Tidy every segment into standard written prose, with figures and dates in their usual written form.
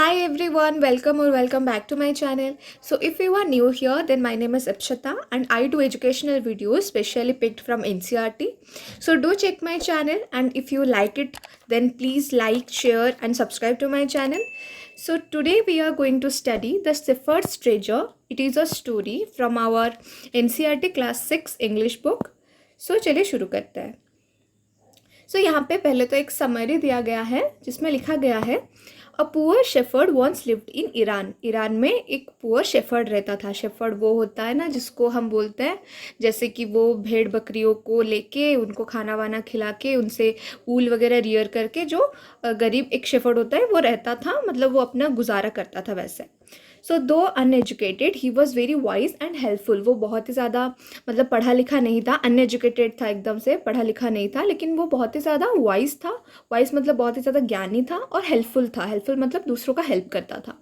Hi everyone, welcome back to my channel. So if you are new here, then my name is Ipshita and I do educational videos specially picked from NCERT. So do check my channel, and if you like it, then please like, share and subscribe to my channel. So today we are going to study The Shepherd's Treasure. It is a story from our NCERT class 6 English book. So चलिए शुरू करते हैं. सो यहाँ पे पहले तो एक summary दिया गया है जिसमें लिखा गया है a poor shepherd once lived in Iran. Iran में एक पुअर शेफर्ड रहता था. शेफर्ड वो होता है ना जिसको हम बोलते हैं जैसे कि वो भेड़ बकरियों को लेके उनको खाना वाना खिला के उनसे ऊल वगैरह रियर करके जो गरीब एक शेफर्ड होता है वो रहता था, मतलब वो अपना गुजारा करता था वैसे. सो दो uneducated he was very wise and helpful. वो बहुत ही ज़्यादा मतलब पढ़ा लिखा नहीं था, अनएजुकेटेड था, एकदम से पढ़ा लिखा नहीं था, लेकिन वो बहुत ही ज़्यादा वाइज था. वाइज मतलब बहुत ही ज़्यादा ज्ञानी था, और हेल्पफुल था. हेल्पफुल मतलब दूसरों का हेल्प करता था.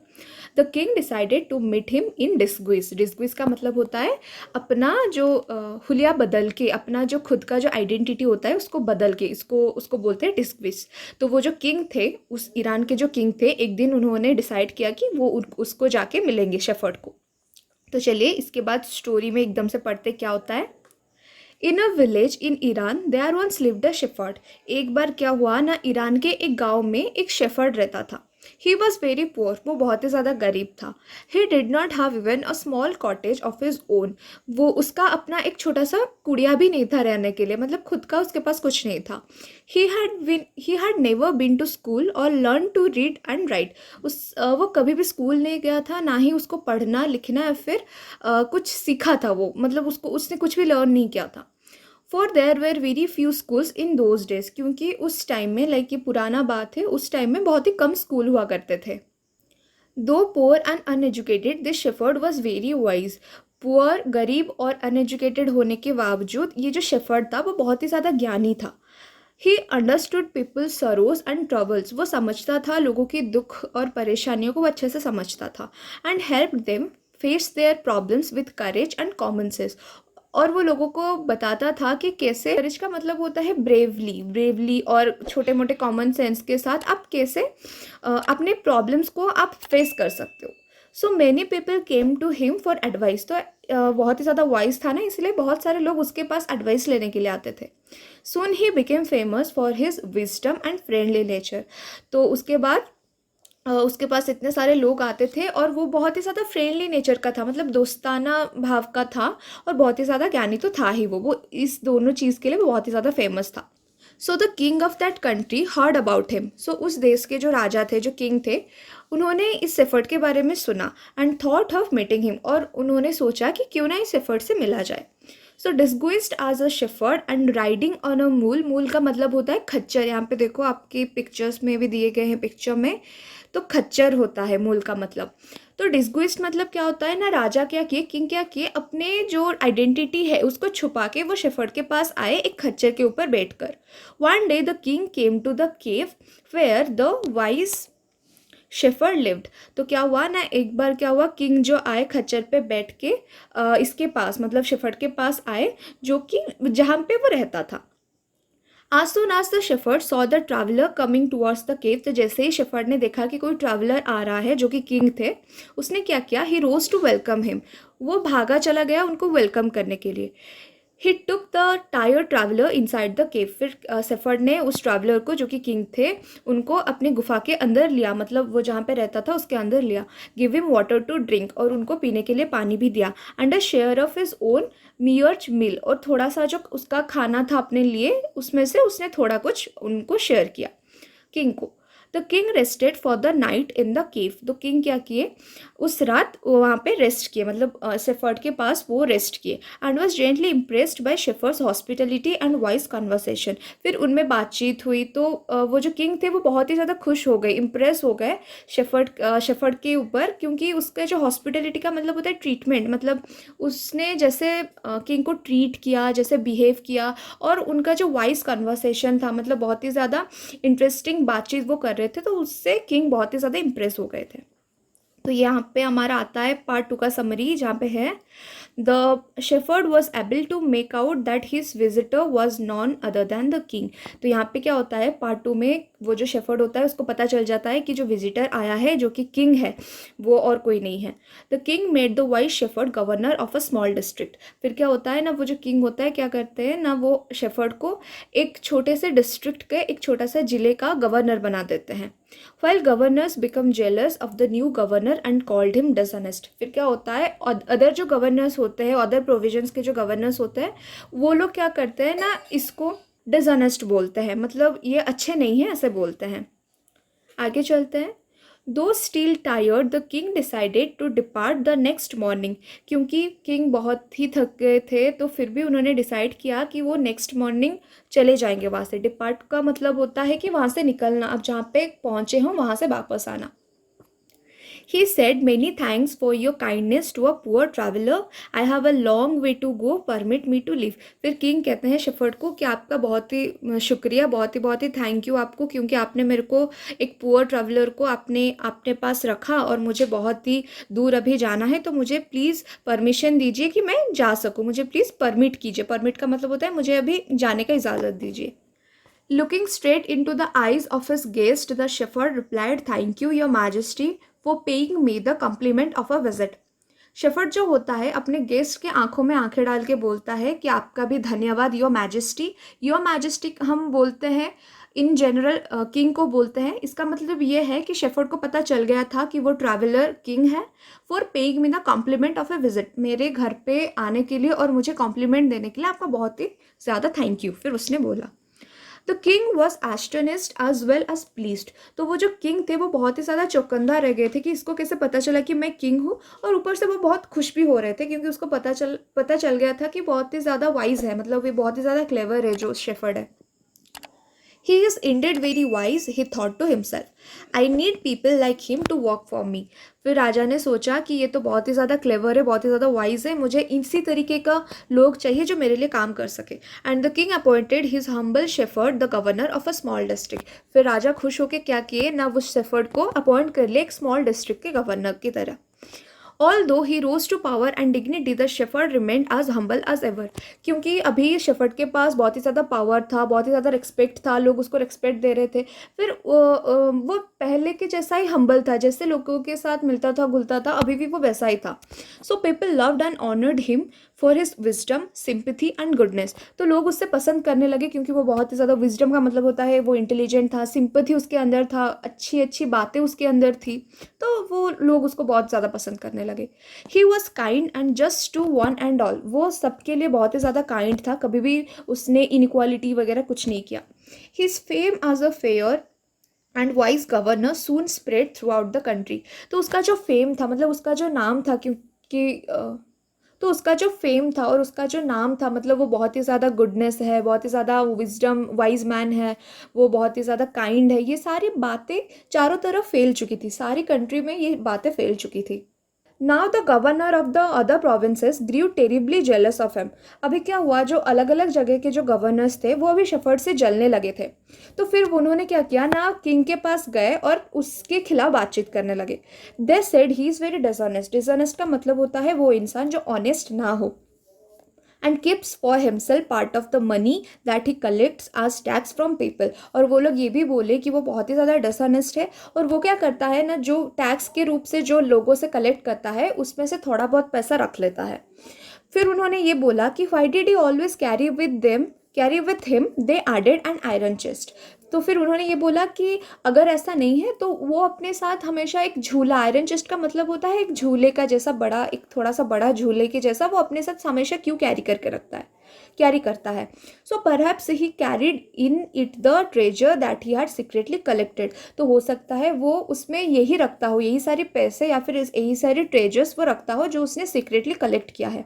The king decided to meet him in disguise. Disguise का मतलब होता है अपना जो हुलिया बदल के, अपना जो खुद का जो आइडेंटिटी होता है उसको बदल के, इसको उसको बोलते हैं डिस्ग्विस. तो वो जो किंग थे, उस ईरान के जो किंग थे, एक दिन उन्होंने डिसाइड किया कि वो उसको जाके मिलेंगे शेफर्ड को. तो चलिए इसके बाद स्टोरी में एकदम से पढ़ते क्या होता है. In a village in Iran there once lived a shepherd. एक बार क्या हुआ ना, ईरान के एक गांव में एक शेफर्ड रहता था. He was very poor. वो बहुत ही ज़्यादा गरीब था. He did not have even a small cottage of his own. वो उसका अपना एक छोटा सा कुड़िया भी नहीं था रहने के लिए, मतलब खुद का उसके पास कुछ नहीं था. He had never been to school और learn to read and write. वो कभी भी स्कूल नहीं गया था, ना ही उसको पढ़ना लिखना या फिर कुछ सीखा था. वो मतलब उसने कुछ भी लर्न नहीं किया था. For their were very few schools in those days. क्योंकि उस टाइम में, लाइक ये पुराना बात है, उस टाइम में बहुत ही कम स्कूल हुआ करते थे. दो poor and uneducated this shepherd was very wise. Poor, गरीब और अनएजुकेटेड होने के बावजूद ये जो शेफर्ड था वो बहुत ही ज़्यादा ज्ञानी था. He understood people's sorrows and troubles. वो समझता था लोगों की दुख और परेशानियों को, वो अच्छे से समझता था. And help them face their problems with courage and common sense. और वो लोगों को बताता था कि कैसे, करेज का मतलब होता है ब्रेवली और छोटे मोटे कॉमन सेंस के साथ आप कैसे अपने प्रॉब्लम्स को आप फेस कर सकते हो. So many people came to him for advice. तो बहुत ही ज़्यादा वाइज था ना, इसलिए बहुत सारे लोग उसके पास एडवाइस लेने के लिए आते थे. Soon he became famous for his wisdom and friendly nature. तो उसके बाद उसके पास इतने सारे लोग आते थे और वो बहुत ही ज़्यादा फ्रेंडली नेचर का था, मतलब दोस्ताना भाव का था, और बहुत ही ज़्यादा ज्ञानी तो था ही. वो इस दोनों चीज़ के लिए वो बहुत ही ज़्यादा फेमस था. So the king of that country heard about him. सो उस देश के जो राजा थे, जो किंग थे, उन्होंने इस शेफर्ड के बारे में सुना. And thought of meeting him. और उन्होंने सोचा कि क्यों ना इस शेफर्ड से मिला जाए. So disguised as a shepherd and riding on a mule. Mule का मतलब होता है खच्चर. यहाँ पे देखो आपकी पिक्चर्स में भी दिए गए हैं पिक्चर में, तो खच्चर होता है मूल का मतलब. तो डिस्गुइस्ड मतलब क्या होता है ना, राजा क्या किए, किंग क्या किए, अपने जो आइडेंटिटी है उसको छुपा के वो शेफर्ड के पास आए एक खच्चर के ऊपर बैठकर. One day the king came to the cave where the wise shepherd lived. तो क्या हुआ ना, एक बार क्या हुआ, किंग जो आए खच्चर पे बैठ के इसके पास, मतलब शेफर्ड के पास आए, जो कि जहाँ पे वो रहता था. आज soon as the shepherd saw the traveler coming towards the cave. तो जैसे ही शेफर्ड ने देखा कि कोई ट्रैवलर आ रहा है जो कि किंग थे, उसने क्या किया, he rose to welcome him. वो भागा चला गया उनको वेलकम करने के लिए. He took the tired traveller inside the cave. फिर शेफर्ड ने उस ट्रैवलर को, जो कि किंग थे, उनको अपनी गुफा के अंदर लिया, मतलब वो जहाँ पे रहता था उसके अंदर लिया. Give him water to drink. और उनको पीने के लिए पानी भी दिया. And a share of his own मियर्च मिल. और थोड़ा सा जो उसका खाना था अपने लिए, उसमें से उसने थोड़ा कुछ उनको शेयर किया किंग को. The king rested for the night in the cave. तो किंग क्या किए, उस रात वहाँ पे रेस्ट किए, मतलब शेफर्ड के पास वो रेस्ट किए. And was gently impressed by shepherd's hospitality and wise conversation. फिर उनमें बातचीत हुई तो वो जो किंग थे वो बहुत ही ज़्यादा खुश हो गए, इम्प्रेस हो गए शेफर्ड के ऊपर, क्योंकि उसका जो हॉस्पिटलिटी का मतलब होता है ट्रीटमेंट, मतलब उसने जैसे किंग को ट्रीट किया, जैसे बिहेव किया, और उनका जो वाइज कन्वर्सेशन था, मतलब बहुत ही ज़्यादा इंटरेस्टिंग बातचीत वो कर रहे थे, तो उससे किंग बहुत ही ज़्यादा इम्प्रेस हो गए थे. तो यहाँ पे हमारा आता है पार्ट 2 का समरी, जहाँ पे है the shepherd was able to make out that his visitor was none other than the king. तो यहाँ पे क्या होता है, पार्ट 2 में वो जो शेफर्ड होता है उसको पता चल जाता है कि जो विजिटर आया है जो कि किंग है वो और कोई नहीं है। The king made the vice shepherd governor of a small district. फिर क्या होता है ना, वो जो किंग होता है क्या करते हैं ना, वो शेफर्ड को एक छोटे से डिस्ट्रिक्ट के एक छोटा सा जिले का गवर्नर बना देते हैं। While governors become jealous of the new governor and called him dishonest। फिर क्या होता है, अदर जो गवर्नर्स होते हैं, अदर प्रोविजंस के जो गवर्नर्स होते हैं, वो लोग क्या करते हैं ना, इसको डिसऑनेस्ट बोलते हैं, मतलब ये अच्छे नहीं हैं ऐसे बोलते हैं। आगे चलते हैं। Though still tired the king decided to depart the next morning. क्योंकि किंग बहुत ही थक गए थे तो फिर भी उन्होंने डिसाइड किया कि वो नेक्स्ट मॉर्निंग चले जाएंगे वहाँ से। डिपार्ट का मतलब होता है कि वहाँ से निकलना, अब जहाँ पे पहुँचे हों वहाँ से वापस आना। He said, "Many thanks for your kindness to a poor traveler. I have a long way to go. Permit me to leave." फिर किंग कहते हैं शेफर्ड को कि आपका बहुत ही शुक्रिया, बहुत ही थैंक यू आपको, क्योंकि आपने मेरे को एक पुअर ट्रैवलर को अपने पास रखा और मुझे बहुत ही दूर अभी जाना है, तो मुझे प्लीज़ परमिशन दीजिए कि मैं जा सकूँ, मुझे प्लीज़ परमिट कीजिए। परमिट का मतलब होता है मुझे अभी जाने का इजाज़त दीजिए। Looking straight into the eyes of his guest, the shepherd replied, "Thank you, Your Majesty, for paying me the compliment of a visit." Shepherd जो होता है अपने गेस्ट के आंखों में आंखें डाल के बोलता है कि आपका भी धन्यवाद योर मैजेस्टी। योर मैजेस्टी हम बोलते हैं इन जनरल किंग को बोलते हैं। इसका मतलब ये है कि शेफर्ड को पता चल गया था कि वो ट्रैवलर किंग है। For paying me the compliment of a visit, मेरे घर पे आने के लिए और मुझे कॉम्प्लीमेंट देने के लिए आपका बहुत ही ज़्यादा थैंक यू। फिर उसने बोला the king was astonished as well as pleased. तो वो जो किंग थे वो बहुत ही ज़्यादा चौकंदा रह गए थे कि इसको कैसे पता चला कि मैं किंग हूँ, और ऊपर से वो बहुत खुश भी हो रहे थे क्योंकि उसको पता चल गया था कि बहुत ही ज़्यादा वाइज है, मतलब ये बहुत ही ज़्यादा क्लेवर है जो शेफर्ड है। He is indeed very wise, he thought to himself. I need people like him to work for me. फिर राजा ने सोचा कि ये तो बहुत ही ज़्यादा क्लेवर है, बहुत ही ज़्यादा वाइज है, मुझे इसी तरीके का लोग चाहिए जो मेरे लिए काम कर सके। And the king appointed his humble shepherd the governor of a small district. फिर राजा खुश होकर क्या किए ना, वो शेफर्ड को अपॉइंट कर लिए एक स्मॉल डिस्ट्रिक्ट के गवर्नर की तरह। Although he rose to power and dignity, the shepherd remained as humble as ever। क्योंकि अभी शेफर्ड के पास बहुत ही ज़्यादा पावर था, बहुत ही ज़्यादा रिस्पेक्ट था, लोग उसको रिस्पेक्ट दे रहे थे। फिर वो पहले के जैसा ही हम्बल था, जैसे लोगों के साथ मिलता था घुलता था, अभी भी वो वैसा ही था। So people loved and honoured him for his wisdom, sympathy and goodness. तो लोग उससे पसंद करने लगे क्योंकि वो बहुत ही ज़्यादा, विजडम का मतलब होता है वो इंटेलिजेंट था, सिंपैथी उसके अंदर था, अच्छी अच्छी बातें उसके अंदर थी, तो वो लोग उसको बहुत ज़्यादा पसंद करने लगे। He was kind and just to one and all. वो सबके लिए बहुत ही ज़्यादा काइंड था, कभी भी उसने इनइक्वालिटी वगैरह कुछ नहीं किया। His fame as a fair and wise governor soon spread throughout the country. तो उसका जो फेम था, मतलब उसका जो नाम था, क्योंकि तो उसका जो फेम था और उसका जो नाम था, मतलब वो बहुत ही ज़्यादा गुडनेस है, बहुत ही ज़्यादा विजडम, वाइज मैन है, वो बहुत ही ज़्यादा काइंड है, ये सारी बातें चारों तरफ फैल चुकी थी, सारी कंट्री में ये बातें फैल चुकी थी। Now the governor of the other provinces grew terribly jealous of him. अभी क्या हुआ, जो अलग अलग जगह के जो गवर्नर्स थे वो अभी शेफर्ड से जलने लगे थे। तो फिर उन्होंने क्या किया ना, किंग के पास गए और उसके खिलाफ बातचीत करने लगे। They said he is very dishonest. Dishonest का मतलब होता है वो इंसान जो ऑनेस्ट ना हो। And keeps for himself part of the money that he collects as tax from people. और वो लोग ये भी बोले कि वो बहुत ही ज़्यादा डिसऑनेस्ट है और वो क्या करता है ना, जो टैक्स के रूप से जो लोगों से कलेक्ट करता है उसमें से थोड़ा बहुत पैसा रख लेता है। फिर उन्होंने ये बोला कि why did he always carry with him they added an iron chest. तो फिर उन्होंने ये बोला कि अगर ऐसा नहीं है तो वो अपने साथ हमेशा एक झूला, आयरन चेस्ट का मतलब होता है एक झूले का जैसा बड़ा, एक थोड़ा सा बड़ा झूले के जैसा, वो अपने साथ हमेशा क्यों कैरी करता है। So perhaps he carried in it the treasure that he had secretly collected. तो हो सकता है वो उसमें यही रखता हो, यही सारे पैसे या फिर यही सारे ट्रेजर्स वो रखता हो जो उसने सीक्रेटली कलेक्ट किया है।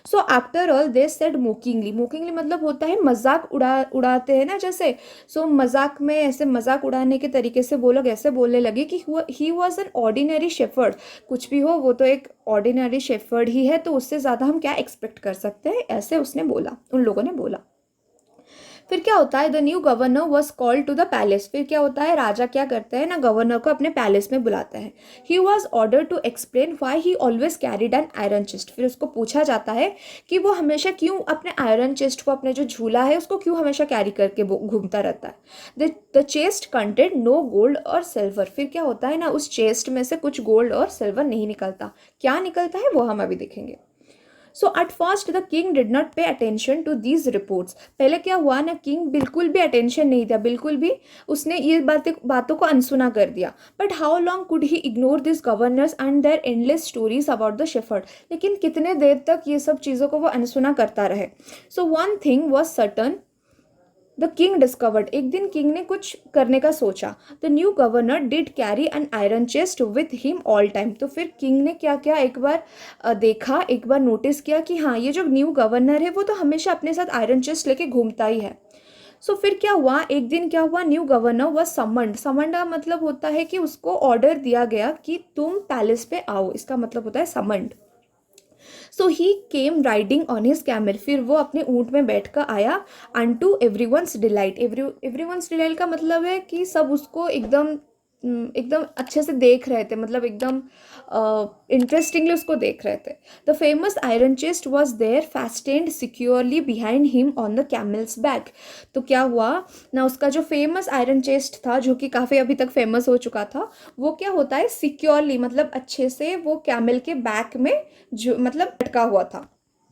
So after all they said mockingly. Mockingly मतलब होता है मजाक उड़ाते हैं ना जैसे। सो मजाक में ऐसे मजाक उड़ाने के तरीके से वो लोग ऐसे बोलने लगे कि he was an ordinary shepherd. कुछ भी हो वो तो एक ऑर्डिनरी शेफर्ड ही है, तो उससे ज़्यादा हम क्या एक्सपेक्ट कर सकते हैं, ऐसे उसने बोला, उन लोगों ने बोला। फिर क्या होता है, the new governor was called to the palace. फिर क्या होता है, राजा क्या करते हैं ना, गवर्नर को अपने पैलेस में बुलाते हैं। He was order to explain why he always carried an iron chest. फिर उसको पूछा जाता है कि वो हमेशा क्यों अपने आयरन चेस्ट को, अपने जो झूला है उसको क्यों हमेशा कैरी करके घूमता रहता है। The chest content no gold और सिल्वर। फिर क्या होता है ना, उस चेस्ट में से कुछ गोल्ड और सिल्वर नहीं निकलता। क्या निकलता है वो हम अभी देखेंगे। So at first the king did not pay attention to these reports. पहले क्या हुआ ना, किंग बिल्कुल भी अटेंशन नहीं दिया, बिल्कुल भी उसने ये बातों को अनसुना कर दिया। But how long could he ignore this governors and their endless stories about the shepherd. लेकिन कितने देर तक ये सब चीज़ों को वो अनसुना करता रहे। So one thing was certain, the king discovered. एक दिन किंग ने कुछ करने का सोचा। The new governor did carry N iron chest with him all time. तो फिर किंग ने क्या किया, एक बार देखा, एक बार नोटिस किया कि हाँ ये जो न्यू गवर्नर है वो तो हमेशा अपने साथ आयरन चेस्ट लेके घूमता ही है। सो फिर क्या हुआ, एक दिन क्या हुआ, new governor was summoned. Summoned का मतलब होता है कि उसको ऑर्डर दिया गया कि तुम पैलेस पे आओ, इसका मतलब होता है summoned. So he came riding on his camel. फिर वो अपने ऊँट में बैठ कर आया। And to everyone's delight, everyone's delight का मतलब है कि सब उसको एकदम एकदम अच्छे से देख रहे थे, मतलब एकदम इंटरेस्टिंगली उसको देख रहे थे। The famous iron chest was there fastened securely behind him on the camel's back. तो क्या हुआ ना, उसका जो फेमस आयरन चेस्ट था, जो कि काफ़ी अभी तक फेमस हो चुका था, वो क्या होता है, सिक्योरली मतलब अच्छे से वो कैमल के बैक में जो मतलब लटका हुआ था।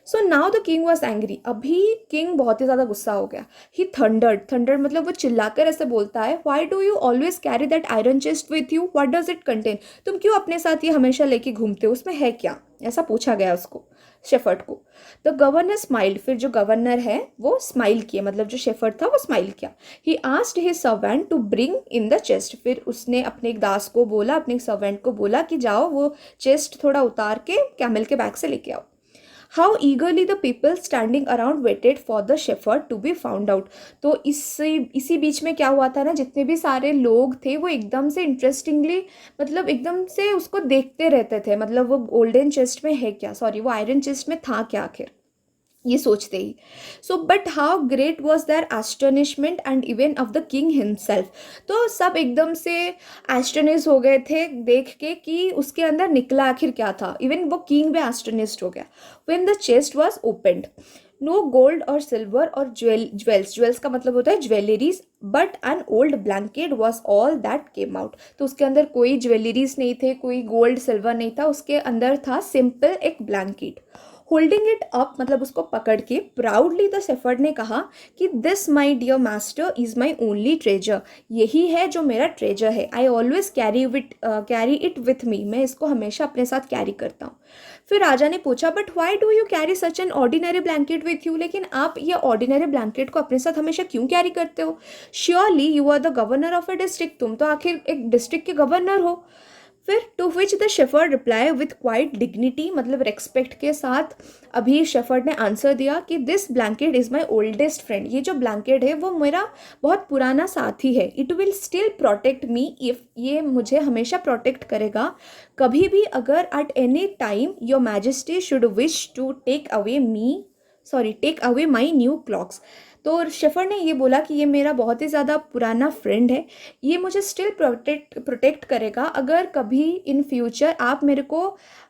So now the king was angry. अभी किंग बहुत ही ज़्यादा गुस्सा हो गया। ही थंडर्ड मतलब वो चिल्लाकर ऐसे बोलता है, why do you always carry that iron chest with you, what does it contain. तुम क्यों अपने साथ ये हमेशा लेके घूमते हो, उसमें है क्या, ऐसा पूछा गया उसको, शेफर्ड को। The governor smiled. फिर जो गवर्नर है वो स्माइल किया, मतलब जो शेफर्ड था वो स्माइल किया। He asked his servant to bring in the chest. फिर उसने अपने एक दास को बोला, अपने एक सर्वेंट को बोला कि जाओ वो चेस्ट थोड़ा उतार के कैमल के बैग से लेके आओ। How eagerly the people standing around waited for the shepherd to be found out. तो इसी बीच में क्या हुआ था ना, जितने भी सारे लोग थे वो एकदम से इंटरेस्टिंगली, मतलब एकदम से उसको देखते रहते थे, मतलब वो गोल्डन चेस्ट में है क्या, सॉरी वो आयरन चेस्ट में था क्या आखिर, ये सोचते ही। So but how great was their astonishment and even of the king himself. तो सब एकदम से एस्टोनिश हो गए थे देख के कि उसके अंदर निकला आखिर क्या था। इवन वो किंग भी एस्टोनिश्ड हो गया। When the chest was opened, no gold और सिल्वर और ज्वेल्स का मतलब होता है jewelleries, but an old blanket was all that came out. तो उसके अंदर कोई ज्वेलरीज नहीं थे, कोई गोल्ड सिल्वर नहीं था, उसके अंदर था सिंपल एक ब्लैंकेट। होल्डिंग इट अप मतलब उसको पकड़ के प्राउडली द शेफर्ड ने कहा कि this my dear master is my only treasure. यही है जो मेरा ट्रेजर है। I always carry it with me. मैं इसको हमेशा अपने साथ कैरी करता हूँ। फिर राजा ने पूछा, but why do you carry such an ordinary blanket with you. लेकिन आप ये ऑर्डिनरी ब्लैंकेट को अपने साथ हमेशा क्यों कैरी करते हो। Surely you are the governor of a district. तुम तो आखिर एक डिस्ट्रिक्ट के गवर्नर हो। फिर to which the shepherd reply with quite dignity, मतलब रेस्पेक्ट के साथ अभी शेफर्ड ने आंसर दिया कि this blanket is my oldest friend. ये जो ब्लैंकेट है वो मेरा बहुत पुराना साथी है। It will still protect me if, ये मुझे हमेशा प्रोटेक्ट करेगा। कभी भी अगर at any time your majesty should wish to take away my new cloaks. तो शेफर्ड ने ये बोला कि ये मेरा बहुत ही ज़्यादा पुराना फ्रेंड है, ये मुझे स्टिल प्रोटेक्ट करेगा। अगर कभी इन फ्यूचर आप मेरे को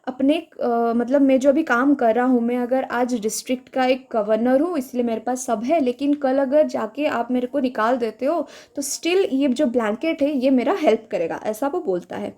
अपने मतलब मैं जो अभी काम कर रहा हूँ, मैं अगर आज डिस्ट्रिक्ट का एक गवर्नर हूँ इसलिए मेरे पास सब है, लेकिन कल अगर जाके आप मेरे को निकाल देते हो तो स्टिल ये जो ब्लैंकेट है ये मेरा हेल्प करेगा, ऐसा वो बोलता है।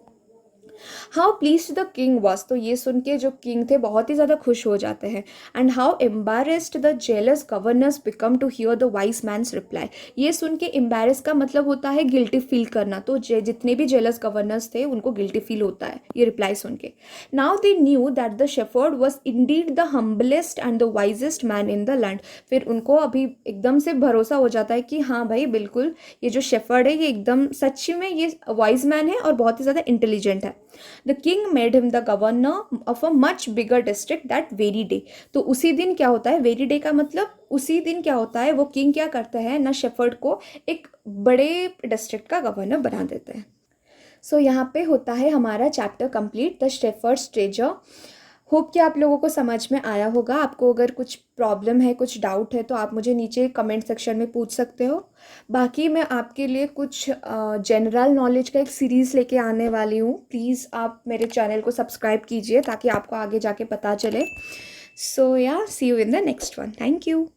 How please the king was. तो ये सुन के जो किंग थे बहुत ही ज़्यादा खुश हो जाते हैं। And how embarrassed the jealous governors become to hear the wise man's reply. ये सुन के एम्बेरेस का मतलब होता है गिल्टी फील करना। तो जितने भी जेलस गवर्नर्स थे उनको गिल्टी फील होता है ये रिप्लाई सुन के। Now they knew that the shepherd was Indeed the humblest and the wisest man in the land. फिर उनको अभी एकदम से भरोसा हो जाता है कि हाँ भाई बिल्कुल ये जो शेफर्ड है ये एकदम सच्ची में ये वाइज मैन है और बहुत ही ज़्यादा इंटेलिजेंट है। The king made him the governor of a much bigger district that very day. तो उसी दिन क्या होता है, वेरी डे का मतलब उसी दिन क्या होता है, वो किंग क्या करता है ना, शेफर्ड को एक बड़े डिस्ट्रिक्ट का गवर्नर बना देते हैं। सो यहाँ पे होता है हमारा chapter complete, the shepherd's treasure. Hope कि आप लोगों को समझ में आया होगा। आपको अगर कुछ प्रॉब्लम है, कुछ डाउट है, तो आप मुझे नीचे कमेंट सेक्शन में पूछ सकते हो। बाकी मैं आपके लिए कुछ जनरल नॉलेज का एक सीरीज़ लेके आने वाली हूँ। प्लीज़ आप मेरे चैनल को सब्सक्राइब कीजिए ताकि आपको आगे जाके पता चले। So yeah see you in the next one. Thank you.